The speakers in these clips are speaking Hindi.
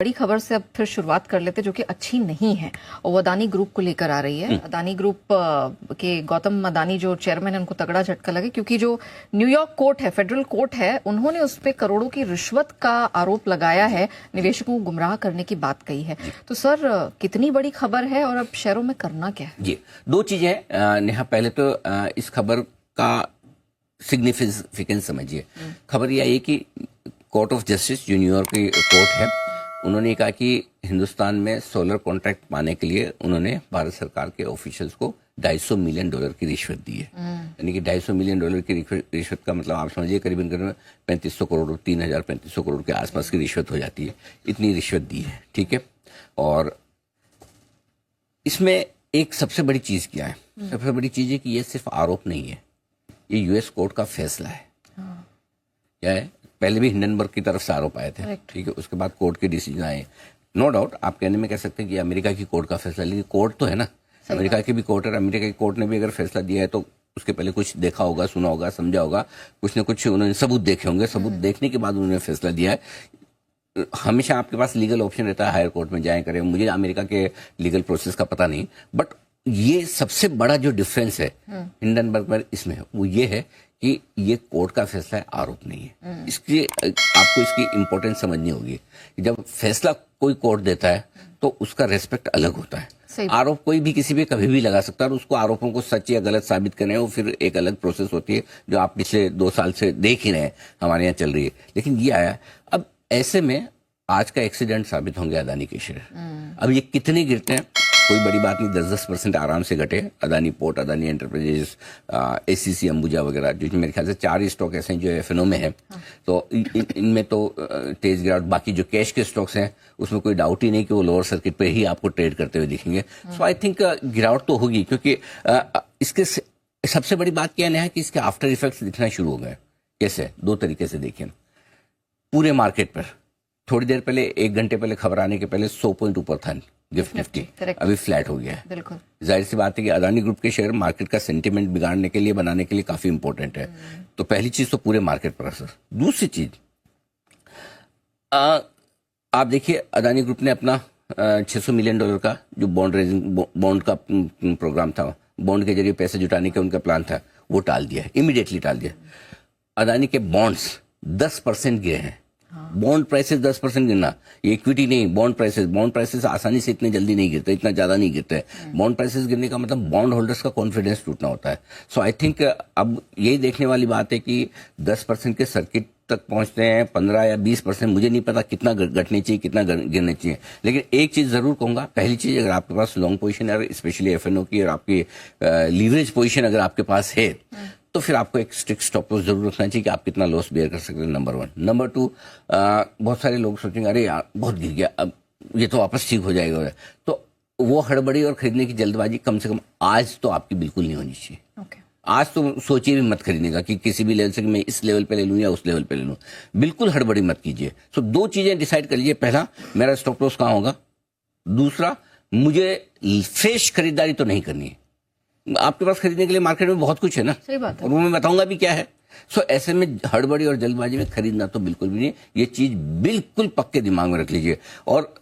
बड़ी खबर से अब फिर शुरुआत कर लेते जो कि अच्छी नहीं है और वो अदानी ग्रुप को लेकर आ रही है। अदानी ग्रुप के गौतम अदानी जो चेयरमैन है उनको तगड़ा झटका लगे क्योंकि जो न्यूयॉर्क कोर्ट है, फेडरल कोर्ट है, उन्होंने उस पर करोड़ों की रिश्वत का आरोप लगाया है, निवेशकों को गुमराह करने की बात कही है। तो सर कितनी बड़ी खबर है और अब शेयरों में करना क्या है? जी, दो चीजें हैं नेहा। पहले तो इस खबर का सिग्निफिकेंस समझिए। खबर यह है कि कोर्ट ऑफ जस्टिस जो न्यूयॉर्क की कोर्ट है, उन्होंने कहा कि हिंदुस्तान में सोलर कॉन्ट्रैक्ट पाने के लिए उन्होंने भारत सरकार के ऑफिशियल्स को $250 मिलियन की रिश्वत दी है। यानी कि $250 मिलियन की रिश्वत का मतलब आप समझिए करीबन 3500 करोड़ 3500 करोड़ के आसपास की रिश्वत हो जाती है। इतनी रिश्वत दी है, ठीक है। और इसमें एक सबसे बड़ी चीज क्या है? सबसे बड़ी चीज है कि ये सिर्फ आरोप नहीं है, ये यूएस कोर्ट का फैसला है। क्या है? पहले भी हिंडनबर्ग की तरफ से आरोप आए थे, ठीक है। उसके बाद कोर्ट के डिसीजन आए। नो डाउट आप कहने में कह सकते हैं कि अमेरिका की कोर्ट का फैसला, लेकिन कोर्ट तो है ना, अमेरिका की भी कोर्ट है। अमेरिका की कोर्ट ने भी अगर फैसला दिया है तो उसके पहले कुछ देखा होगा, सुना होगा, समझा होगा, कुछ न कुछ उन्होंने सबूत देखे होंगे। सबूत देखने के बाद उन्होंने फैसला दिया है। हमेशा आपके पास लीगल ऑप्शन रहता है, हायर कोर्ट में जाए करें। मुझे अमेरिका के लीगल प्रोसेस का पता नहीं, बट ये सबसे बड़ा जो डिफरेंस है हिंडनबर्ग पर इसमें वो ये है कि ये कोर्ट का फैसला है, आरोप नहीं है। इसकी आपको इसकी इंपॉर्टेंस समझनी होगी। जब फैसला कोई कोर्ट देता है तो उसका रेस्पेक्ट अलग होता है। आरोप कोई भी किसी पे कभी भी लगा सकता है और उसको आरोपों को सच या गलत साबित करने वो फिर एक अलग प्रोसेस होती है जो आप पिछले 2 साल से देख ही रहे हैं, हमारे यहाँ चल रही है। लेकिन ये आया, अब ऐसे में आज का एक्सीडेंट साबित होंगे अदानी के शेयर। अब ये कितने गिरते हैं कोई बड़ी बात नहीं, 10% आराम से घटे। Adani port, Adani enterprises, ACC, Ambuja वगैरह, जो मेरे ख्याल से 4 स्टॉक ऐसे हैं जो एफएनओ में है। तो इनमें तो तेज गिरावट। बाकी जो कैश के स्टॉक्स हैं उसमें कोई डाउट ही नहीं कि वो लोअर सर्किट पे ही आपको ट्रेड करते हुए दिखेंगे। सो आई थिंक गिरावट तो होगी, क्योंकि इसके सबसे बड़ी बात क्या है कि इसके आफ्टर इफेक्ट्स दिखना शुरू हो गए। कैसे? 2 तरीके से देखिए। पूरे मार्केट पर थोड़ी देर पहले, 1 घंटे पहले खबर आने के पहले 100 पॉइंट ऊपर था गिफ्ट निफ्टी, अभी फ्लैट हो गया है। बिल्कुल जाहिर सी बात है कि अदानी ग्रुप के शेयर मार्केट का सेंटीमेंट बिगाड़ने के लिए, बनाने के लिए काफी इंपॉर्टेंट है। तो पहली चीज तो पूरे मार्केट पर असर। दूसरी चीज, आप देखिए अदानी ग्रुप ने अपना $600 मिलियन का जो बॉन्ड का प्रोग्राम था, बॉन्ड के जरिए पैसे जुटाने का उनका प्लान था, वो टाल दिया, इमीडिएटली टाल दिया। अदानी के बॉन्ड्स 10% गिरे हैं। बॉन्ड प्राइसेस 10% गिरना, ये इक्विटी नहीं, बॉन्ड प्राइसेस आसानी से इतने जल्दी नहीं गिरते, इतना ज्यादा नहीं गिरते। बॉन्ड प्राइसेस गिरने का मतलब बॉन्ड होल्डर्स का कॉन्फिडेंस टूटना होता है। सो आई थिंक अब यही देखने वाली बात है कि 10% के सर्किट तक पहुंचते हैं, 15 या 20%, मुझे नहीं पता कितना घटनी चाहिए, कितना गिरना चाहिए। लेकिन एक चीज जरूर कहूंगा, पहली चीज, अगर आपके पास लॉन्ग पोजीशन है, स्पेशली एफएनओ की, और आपकी लीवरेज पोजीशन अगर आपके पास है, तो फिर आपको एक स्ट्रिक्ट स्टॉप लॉस जरूर रखना चाहिए कि आप कितना लॉस बेयर कर सकते हैं, नंबर 1। नंबर 2, बहुत सारे लोग सोचेंगे अरे यार बहुत गिर गया, अब ये तो वापस ठीक हो जाएगा। तो वो हड़बड़ी और खरीदने की जल्दबाजी कम से कम आज तो आपकी बिल्कुल नहीं होनी चाहिए। आज तो सोचिए भी मत खरीदने का कि किसी भी लेवल से कि मैं इस लेवल पे ले लूं या उस लेवल पे ले लूं। बिल्कुल हड़बड़ी मत कीजिए। सो 2 चीजें डिसाइड कर लीजिए। पहला, मेरा स्टॉप लॉस कहां होगा। दूसरा, मुझे फ्रेश खरीदारी तो नहीं करनी है। आपके पास खरीदने के लिए मार्केट में बहुत कुछ है ना, सही बात है, और वो मैं बताऊंगा भी क्या है। सो ऐसे में हड़बड़ी और जल्दबाजी में खरीदना तो बिल्कुल भी नहीं। ये चीज बिल्कुल पक्के दिमाग में रख लीजिए। और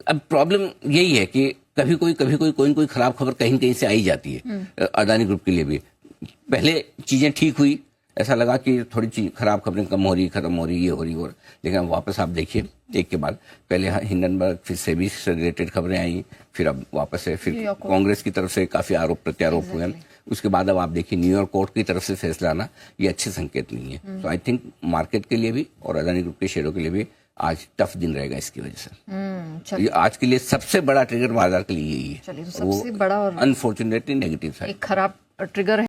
अब प्रॉब्लम यही है कि कभी कोई खराब खबर कहीं कहीं से आई जाती है। अदानी ग्रुप के लिए भी पहले चीजें ठीक हुई, ऐसा लगा कि थोड़ी चीज खराब खबरें कम हो रही, खत्म हो रही, ये हो रही, और लेकिन अब वापस आप देखिए, एक के बाद पहले हिंडनबर्ग, फिर सेबी से रिलेटेड खबरें आई, फिर अब वापस से फिर कांग्रेस की तरफ से काफी आरोप प्रत्यारोप हुए। उसके बाद अब आप देखिए न्यूयॉर्क कोर्ट की तरफ से फैसला आना, ये अच्छे संकेत नहीं है। तो आई थिंक मार्केट के लिए भी और अदानी ग्रुप के शेयरों के लिए भी आज टफ दिन रहेगा इसकी वजह से। आज के लिए सबसे बड़ा ट्रिगर बाजार के लिए यही है। चलिए, तो सबसे बड़ा और अनफॉर्चुनेटली नेगेटिव साइड, एक खराब ट्रिगर है।